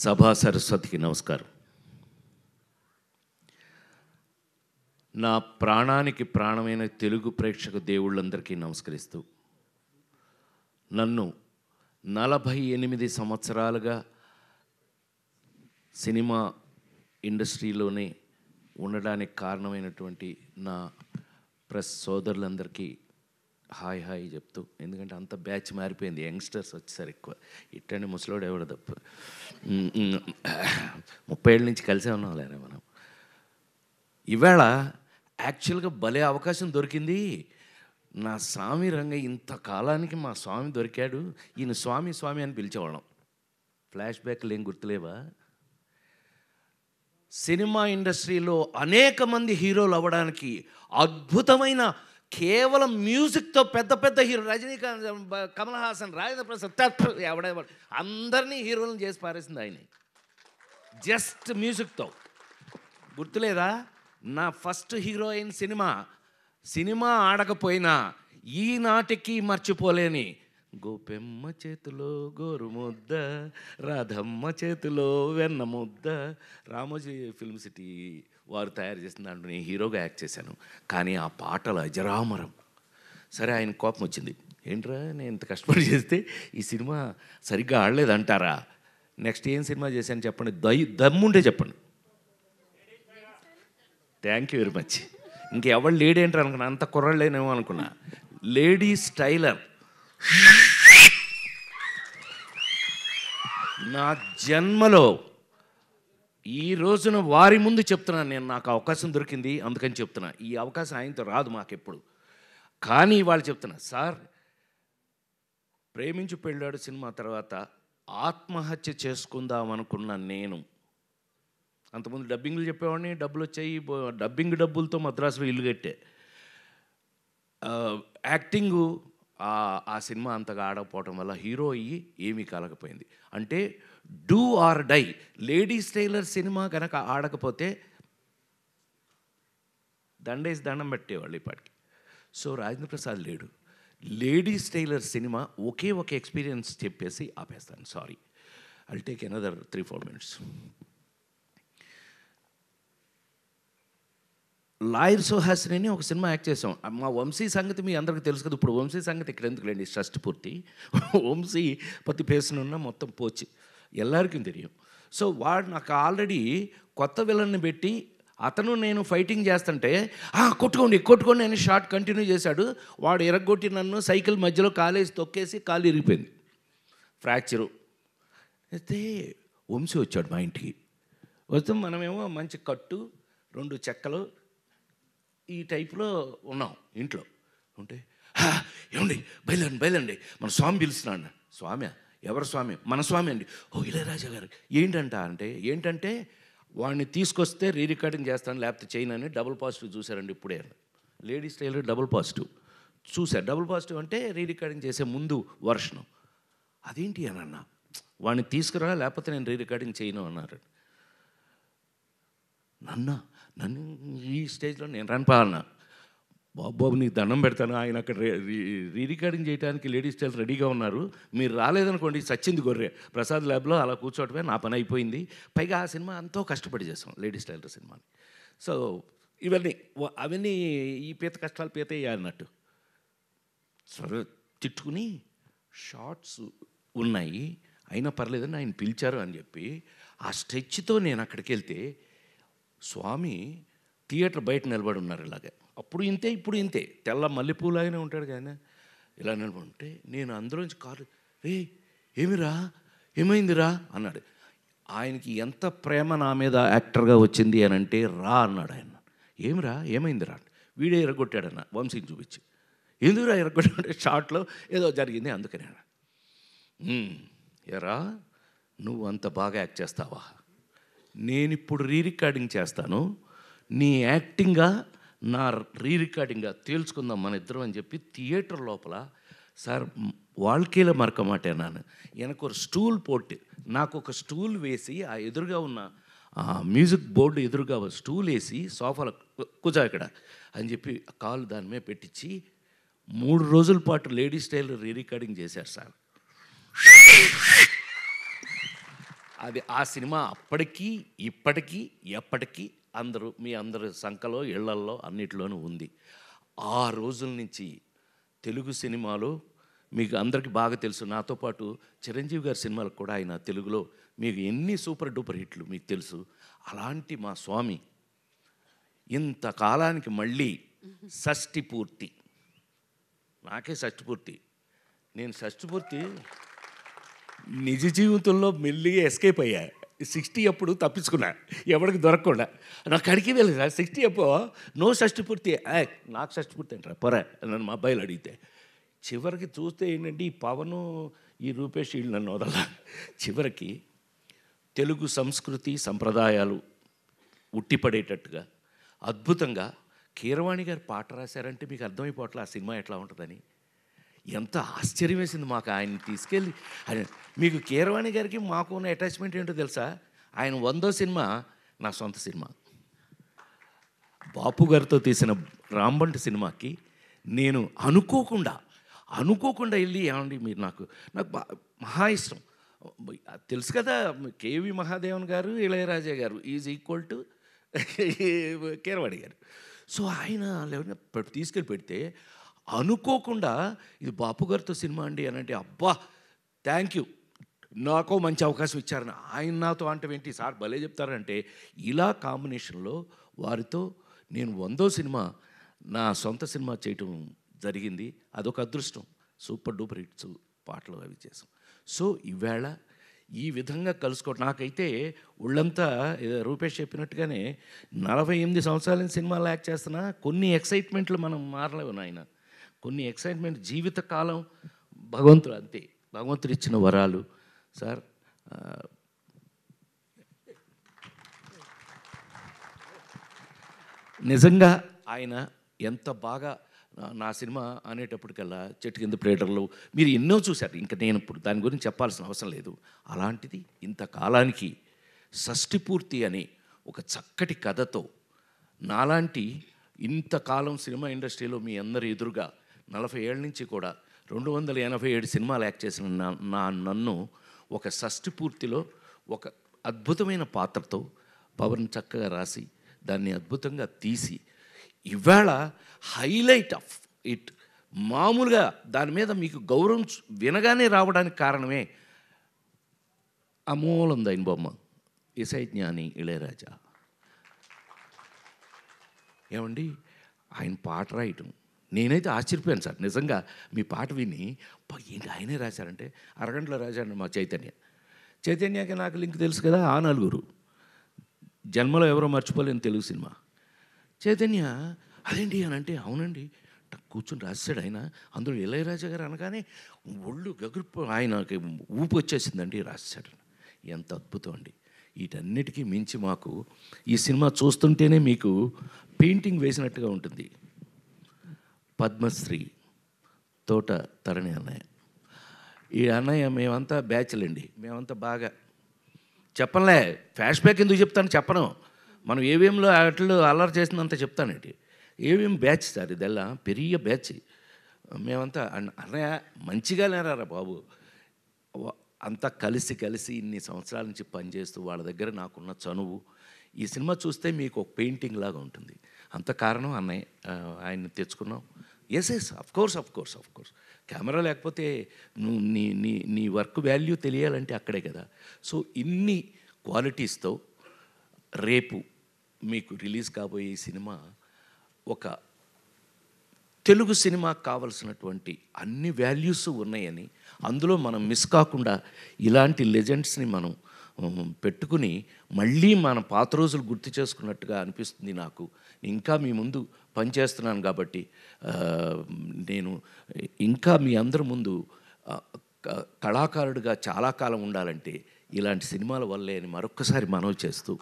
సభా సరస్వతికి నమస్కారం. నా ప్రాణానికి ప్రాణమైన తెలుగు ప్రేక్షక దేవుళ్ళందరికీ నమస్కరిస్తూ, నన్ను 48 సంవత్సరాలుగా సినిమా ఇండస్ట్రీలోనే ఉండడానికి కారణమైనటువంటి నా ప్రెస్ సోదరులందరికీ హాయ్ హాయ్ చెప్తూ, ఎందుకంటే అంత బ్యాచ్ మారిపోయింది, యంగ్స్టర్స్ వచ్చేసారు ఎక్కువ. ఇట్టండి ముసలోడు ఎవడు తప్ప 30 ఏళ్ళ నుంచి కలిసే ఉన్నాం లేరా మనం. ఇవాళ యాక్చువల్గా భలే అవకాశం దొరికింది. నా స్వామి రంగ ఇంతకాలానికి మా స్వామి దొరికాడు. ఈయన స్వామి స్వామి అని పిలిచేవాళ్ళం. ఫ్లాష్ బ్యాక్లు ఏం గుర్తులేవా? సినిమా ఇండస్ట్రీలో అనేక మంది హీరోలు అవ్వడానికి అద్భుతమైన కేవలం మ్యూజిక్తో పెద్ద పెద్ద హీరో రజనీకాంత్, కమల్ హాసన్, రాజేంద్ర ప్రసాద్ ఎవడెవరు అందరినీ హీరోలను చేసి పారేసింది ఆయన. జస్ట్ మ్యూజిక్తో. గుర్తులేదా? నా ఫస్ట్ హీరోయిన్ సినిమా ఆడకపోయినా ఈనాటికి మర్చిపోలేని గోపెమ్మ చేతిలో గోరుముద్ద, రాధమ్మ చేతిలో వెన్న ముద్ద, రామోజీ ఫిల్మ్ సిటీ వారు తయారు చేసిన దాంట్లో నేను హీరోగా యాక్ట్ చేశాను. కానీ ఆ పాటలు అజరామరం. సరే, ఆయన కోపం వచ్చింది. ఏంట్రా నేను ఇంత కష్టపడి చేస్తే ఈ సినిమా సరిగ్గా ఆడలేదంటారా? నెక్స్ట్ ఏం సినిమా చేశాను చెప్పండి, దమ్ముంటే చెప్పండి. Thank you very much. ఇంకెవరు లేడీ ఏంటారు అనుకున్నా, అంత కుర్రాళ్ళేనేమో అనుకున్నా. Lady styler. నా జన్మలో ఈ రోజున వారి ముందు చెప్తున్నాను, నేను నాకు అవకాశం దొరికింది అందుకని చెప్తున్నా. ఈ అవకాశం ఆయనతో రాదు మాకెప్పుడు. కానీ వాళ్ళు చెప్తున్నా, సార్ ప్రేమించి పెళ్ళాడు సినిమా తర్వాత ఆత్మహత్య చేసుకుందాం అనుకున్నా నేను. అంతకుముందు డబ్బింగ్లు చెప్పేవాడిని, డబ్బులు వచ్చాయి, డబ్బింగ్ డబ్బులతో మద్రాసులో ఇల్లు కట్టే. యాక్టింగు ఆ సినిమా అంతగా ఆడకపోవటం వల్ల హీరో అయ్యి ఏమీ కాలకపోయింది. అంటే do or die. Ladies tailor cinema కనుక ఆడకపోతే దండేసి దండం పెట్టేవాళ్ళు ఇప్పటికి. సో రాజేంద్ర ప్రసాద్ లేడు. లేడీస్ టైలర్ సినిమా ఒకే ఒక ఎక్స్పీరియన్స్ చెప్పేసి ఆపేస్తాను. Sorry, I'll take another 3-4 minutes. Lawyer Suhasini అని ఒక సినిమా యాక్ట్ చేసాం. మా వంశీ సంగతి మీ అందరికీ తెలుసు కదా. ఇప్పుడు వంశీ సంగతి ఇక్కడ ఎందుకు లేండి, షష్టి పూర్తి. వంశీ పత్తి పేసునున్న మొత్తం పోచి ఎల్లరికీ తెలియం. సో వాడు నాకు ఆల్రెడీ కొత్త విలన్ని పెట్టి అతను నేను ఫైటింగ్ చేస్తుంటే కొట్టుకోండి అని షార్ట్ కంటిన్యూ చేశాడు. వాడు ఎరగొట్టి నన్ను సైకిల్ మధ్యలో కాలేసి తొక్కేసి కాలు ఇరిగిపోయింది, ఫ్రాక్చరు. అయితే వంశీ వచ్చాడు మా ఇంటికి. వస్తే మనమేమో మంచి కట్టు, 2 చెక్కలు ఈ టైప్లో ఉన్నాం ఇంట్లో ఉంటే, ఏమండి బయలండి మన స్వామి పిలుస్తున్నాడు. స్వామి? ఎవరు స్వామి? మన స్వామి అండి. ఓ ఇళయరాజా గారు. ఏంటంటే వాడిని తీసుకొస్తే రికార్డింగ్ చేస్తాను లేకపోతే చేయను అని డబుల్ పాజిటివ్ చూశారండి ఇప్పుడే. లేడీస్ టైలర్ డబుల్ పాజిటివ్ చూశారు. డబుల్ పాజిటివ్ అంటే రికార్డింగ్ చేసే ముందు వర్షను. అదేంటి అని అన్నా. వాడిని తీసుకురా లేకపోతే నేను రికార్డింగ్ చేయను అన్నారు. నన్ను ఈ స్టేజ్లో నేను రన్పాలన్నా. బాబు నీకు దండం పెడతాను, ఆయన అక్కడ రికార్డింగ్ చేయడానికి లేడీస్ టైలర్ రెడీగా ఉన్నారు, మీరు రాలేదనుకోండి సచ్చింది గొర్రె. ప్రసాద్ ల్యాబ్లో అలా కూర్చోవటమే నా పని అయిపోయింది. పైగా ఆ సినిమా ఎంతో కష్టపడి చేస్తాం, లేడీస్ టైలర్ సినిమాని. సో అవన్నీ ఈ పీత కష్టాలు పీత అన్నట్టు సరే తిట్టుకుని షార్ట్స్ ఉన్నాయి అయినా పర్లేదని ఆయన పిలిచారు అని చెప్పి ఆ స్ట్రెచ్తో నేను అక్కడికి వెళ్తే స్వామి థియేటర్ బయట నిలబడి ఉన్నారు ఇలాగే. అప్పుడు ఇంతే ఇప్పుడు ఇంతే, తెల్ల మల్లెపూలాగానే ఉంటాడు కానీ ఇలా నిలబడి. నేను అందులోంచి కారు, ఏమైందిరా అన్నాడు. ఆయనకి ఎంత ప్రేమ నా మీద యాక్టర్గా వచ్చింది అని అంటే రా అన్నాడు ఆయన. ఏమైందిరా? వీడే ఎరగొట్టాడన్న వంశీని చూపించి. ఎందుకురా ఎరగొట్టాడంటే షార్ట్లో ఏదో జరిగింది అందుకనే. ఎరా నువ్వు అంత బాగా యాక్ట్ చేస్తావా? నేను ఇప్పుడు రికార్డింగ్ చేస్తాను, నీ యాక్టింగ్గా నా రికార్డింగ్గా తేల్చుకుందాం మన ఇద్దరం అని చెప్పి థియేటర్ లోపల సార్ வாழ்க்கையில் மறக்க மாட்டேன் நான். எனக்கு ஒரு స్టూల్ పోట్టి నాకు ఒక స్టూల్ వేసి ఆ ఎదురుగా ఉన్న మ్యూజిక్ బోర్డు ఎదురుగా స్టూల్ వేసి సోఫాలో కూర్చో ఇక్కడ అని చెప్పి కాలు దాని మీద పెట్టించి 3 రోజుల పాటు లేడీస్ టైలర్ రికార్డింగ్ చేశారు సార్. అది ఆ సినిమా అప్పటికీ ఇప్పటికీ ఎప్పటికీ మీ అందరి సంఖలో ఇళ్లల్లో అన్నిటిలోనూ ఉంది. ఆ రోజుల నుంచి తెలుగు సినిమాలో మీకు అందరికీ బాగా తెలుసు, నాతో పాటు చిరంజీవి గారి సినిమాలకు కూడా ఆయన తెలుగులో మీకు ఎన్ని సూపర్ డూపర్ హిట్లు మీకు తెలుసు. అలాంటి మా స్వామి ఇంతకాలానికి మళ్ళీ షష్ఠి పూర్తి, నాకే షష్ఠి పూర్తి, నేను షష్ఠి పూర్తి నిజ జీవితంలో మెల్లిగా ఎస్కేప్ అయ్యా. 60 అప్పుడు తప్పించుకున్నా, ఎవరికి దొరకకుండా. నాకు అడిగి వెళ్ళదు 60 అప్పుడు నో షష్ఠి పూర్తి, నాకు షష్ఠి పూర్తి అంటారా పొరా నన్ను మా అబ్బాయిలు అడిగితే. చివరికి చూస్తే ఏంటంటే ఈ పవను ఈ రూపేష్ వీళ్ళు నన్ను వదల. చివరికి తెలుగు సంస్కృతి సంప్రదాయాలు ఉట్టిపడేటట్టుగా అద్భుతంగా కీరవాణి గారు పాట రాశారంటే మీకు అర్థమైపోవట్లే ఆ సినిమా ఎట్లా ఉంటుందని. ఎంత ఆశ్చర్యం వేసింది మాకు ఆయన్ని తీసుకెళ్ళి. ఆయన మీకు కీరవాణి గారికి మాకు ఉన్న అటాచ్మెంట్ ఏంటో తెలుసా? ఆయన 100వ సినిమా నా సొంత సినిమా. బాపు గారితో తీసిన రాంబంటి సినిమాకి నేను అనుకోకుండా వెళ్ళి, ఏమండి మీరు నాకు మహా ఇష్టం తెలుసు కదా, కేవి మహాదేవన్ గారు ఇళయరాజా గారు ఈజ్ ఈక్వల్ టు కీరవాణి గారు. సో ఆయన తీసుకెళ్ళి పెడితే అనుకోకుండా ఇది బాపు గారితో సినిమా అండి అని అంటే, అబ్బా థ్యాంక్ యూ, నాకో మంచి అవకాశం ఇచ్చారని. ఆయన నాతో అంటే ఏంటి సార్ భలే చెప్తారంటే, ఇలా కాంబినేషన్లో వారితో నేను 100వ సినిమా నా సొంత సినిమా చేయటం జరిగింది. అదొక అదృష్టం. సూపర్ డూపర్ హిట్స్ పాటలు అవి చేసాం. సో ఈవేళ ఈ విధంగా కలుసుకోవటం నాకైతే ఒళ్ళంతా రూపేష్ చెప్పినట్టుగానే 48 సంవత్సరాల సినిమాలు యాక్ట్ చేస్తున్నా కొన్ని ఎక్సైట్మెంట్లు మనం మారలేవు నాయన. కొన్ని ఎక్సైట్మెంట్ జీవితకాలం భగవంతుడు అంతే, భగవంతుడు ఇచ్చిన వరాలు సార్. నిజంగా ఆయన ఎంత బాగా నా సినిమా అనేటప్పటికల్లా చెట్టు కింద ప్రేటర్లు మీరు ఎన్నో చూశారు, ఇంకా నేను ఇప్పుడు దాని గురించి చెప్పాల్సిన అవసరం లేదు. అలాంటిది ఇంతకాలానికి షష్ఠి పూర్తి అని ఒక చక్కటి కథతో నాలాంటి ఇంతకాలం సినిమా ఇండస్ట్రీలో మీ అందరి ఎదురుగా 40 ఏళ్ళ నుంచి కూడా 287 సినిమాలు యాక్ట్ చేసిన నన్ను ఒక షష్ఠి పూర్తిలో ఒక అద్భుతమైన పాత్రతో పవన్ చక్కగా రాసి దాన్ని అద్భుతంగా తీసి ఇవాళ హైలైట్ ఆఫ్ ఇట్. మామూలుగా దాని మీద మీకు గౌరవం వినగానే రావడానికి కారణమే అమూలందైన బొమ్మ ఇసై జ్ఞాని ఇళయరాజా. ఏమండి ఆయన పాట రాయటం నేనైతే ఆశ్చర్యపోయాను సార్. నిజంగా మీ పాట విని ఏంటి ఆయనే రాశారంటే, అరగంటలో రాశాడు మా చైతన్యకి నాకు లింక్ తెలుసు కదా, ఆ నలుగురు జన్మలో ఎవరో మర్చిపోలేని తెలుగు సినిమా. చైతన్య అదేంటి అని అంటే, అవునండి కూర్చొని రాశాడు ఆయన. అందులో ఇళయరాజా గారు అనగానే ఒళ్ళు గగురు ఆయనకి ఊపు వచ్చేసిందండి, రాశాడు. ఎంత అద్భుతం అండి. వీటన్నిటికీ మించి మాకు ఈ సినిమా చూస్తుంటేనే మీకు పెయింటింగ్ వేసినట్టుగా ఉంటుంది. పద్మశ్రీ తోట తరణి అన్నయ్య, ఈ అన్నయ్య మేమంతా బ్యాచ్లండి, మేమంతా బాగా చెప్పనులే, ఫ్లాష్ బ్యాక్ ఎందుకు చెప్తాను చెప్పను, మనం ఏవిఎంలో అట్లు అల్లరి చేసినంత చెప్తానండి. ఏవిఎం బ్యాచ్ సార్, ఇదెల్లా పెరియ బ్యాచ్. మేమంతా అన్నయ్య మంచిగా లేరారా బాబు, అంతా కలిసి ఇన్ని సంవత్సరాల నుంచి పనిచేస్తూ వాళ్ళ దగ్గర నాకున్న చనువు. ఈ సినిమా చూస్తే మీకు ఒక పెయింటింగ్ లాగా ఉంటుంది. అంత కారణం అన్నయ్య, ఆయన్ని తెచ్చుకున్నాం. ఎస్ అఫ్ కోర్స్ కెమెరా లేకపోతే నువ్వు నీ వర్క్ వాల్యూ తెలియాలంటే అక్కడే కదా. సో ఇన్ని క్వాలిటీస్తో రేపు మీకు రిలీజ్ కాబోయే ఈ సినిమా ఒక తెలుగు సినిమాకు కావలసినటువంటి అన్ని వాల్యూస్ ఉన్నాయని, అందులో మనం మిస్ కాకుండా ఇలాంటి లెజెండ్స్ని మనం పెట్టుకుని మళ్ళీ మన పాత రోజులు గుర్తు చేసుకున్నట్టుగా అనిపిస్తుంది నాకు. ఇంకా మీ ముందు పనిచేస్తున్నాను కాబట్టి నేను ఇంకా మీ అందరి ముందు కళాకారుడిగా చాలా కాలం ఉండాలంటే ఇలాంటి సినిమాల వల్లే అని మరొక్కసారి మనవి చేస్తూ,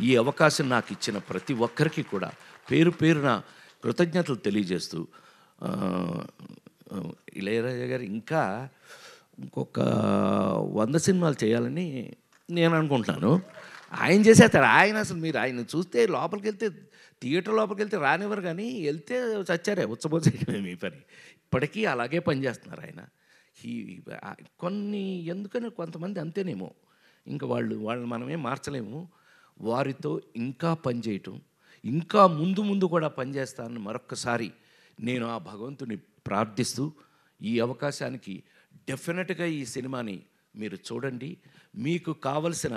ఈ అవకాశం నాకు ఇచ్చిన ప్రతి ఒక్కరికి కూడా పేరు పేరున కృతజ్ఞతలు తెలియజేస్తూ, ఇళయరాజా గారు ఇంకా ఇంకొక 100 సినిమాలు చేయాలని నేను అనుకుంటున్నాను. ఆయన చేసేస్తాడు. ఆయన అసలు మీరు ఆయన చూస్తే లోపలికి వెళ్తే, థియేటర్ లోపలికి వెళ్తే రానివ్వరు, కానీ వెళ్తే చచ్చారే ఉచ్చబోసేయడమే మీ పని. ఇప్పటికీ అలాగే పనిచేస్తున్నారు ఆయన. కొన్ని ఎందుకని కొంతమంది అంతేనేమో, ఇంకా వాళ్ళని మనమేం మార్చలేము. వారితో ఇంకా పనిచేయటం, ఇంకా ముందు ముందు కూడా పనిచేస్తానని మరొక్కసారి నేను ఆ భగవంతుని ప్రార్థిస్తూ, ఈ అవకాశానికి డెఫినెట్గా ఈ సినిమాని మీరు చూడండి. మీకు కావలసిన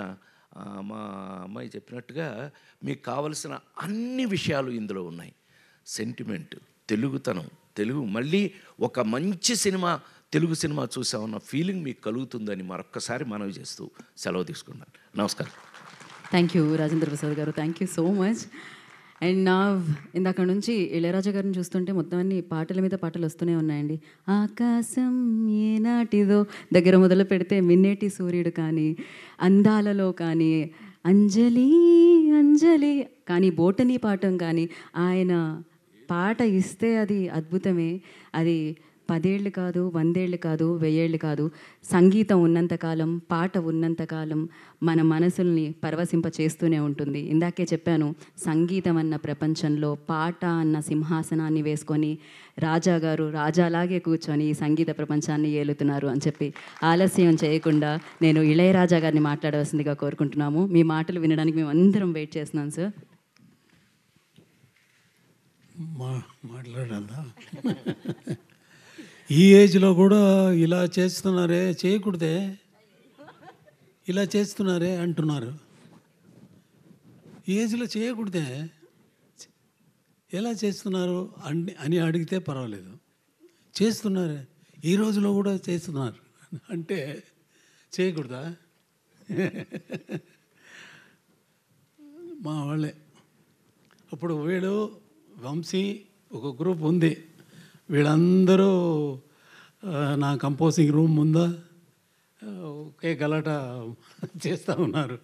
మా అమ్మాయి చెప్పినట్టుగా మీకు కావలసిన అన్ని విషయాలు ఇందులో ఉన్నాయి. సెంటిమెంట్, తెలుగుతనం, తెలుగు మళ్ళీ ఒక మంచి సినిమా, తెలుగు సినిమా చూసామన్న ఫీలింగ్ మీకు కలుగుతుందని మరొక్కసారి మనవి చేస్తూ సెలవు తీసుకున్నాను. నమస్కారం. థ్యాంక్ యూ రాజేంద్ర ప్రసాద్ గారు, thank you so much. And నా ఇందాక నుంచి ఇళయరాజా గారిని చూస్తుంటే మొత్తం అన్ని పాటల మీద పాటలు వస్తూనే ఉన్నాయండి. ఆకాశం ఏనాటిదో దగ్గర మొదలు పెడితే మిన్నేటి సూర్యుడు కానీ, అందాలలో కానీ, అంజలి అంజలి కానీ, బోటనీ పాఠం కానీ, ఆయన పాట ఇస్తే అది అద్భుతమే. అది 10 ఏళ్ళు కాదు, 100 ఏళ్ళు కాదు, 1000 ఏళ్ళు కాదు, సంగీతం ఉన్నంతకాలం, పాట ఉన్నంతకాలం మన మనసుల్ని పరవశింప చేస్తూనే ఉంటుంది. ఇందాకే చెప్పాను, సంగీతం అన్న ప్రపంచంలో పాట అన్న సింహాసనాన్ని వేసుకొని రాజా గారు రాజాలాగే కూర్చొని ఈ సంగీత ప్రపంచాన్ని ఏలుతున్నారు అని చెప్పి ఆలస్యం చేయకుండా నేను ఇళయరాజా గారిని మాట్లాడవలసిందిగా కోరుకుంటున్నాము. మీ మాటలు వినడానికి మేము అందరం వెయిట్ చేస్తున్నాం సార్. మాట్లాడాలా? ఈ ఏజ్లో కూడా ఇలా చేస్తున్నారే, చేయకూడదే, ఇలా చేస్తున్నారే అంటున్నారు. ఈ ఏజ్లో చేయకూడదే, ఎలా చేస్తున్నారు అని అడిగితే పర్వాలేదు. చేస్తున్నారే, ఈ రోజులో కూడా చేస్తున్నారు అంటే చేయకూడదా? మా వాళ్ళే అప్పుడు వీడు వంశీ ఒక గ్రూప్ ఉంది, వీళ్ళందరూ నా కంపోజింగ్ రూమ్ ముందా ఒకే గలాట చేస్తూ ఉన్నారు.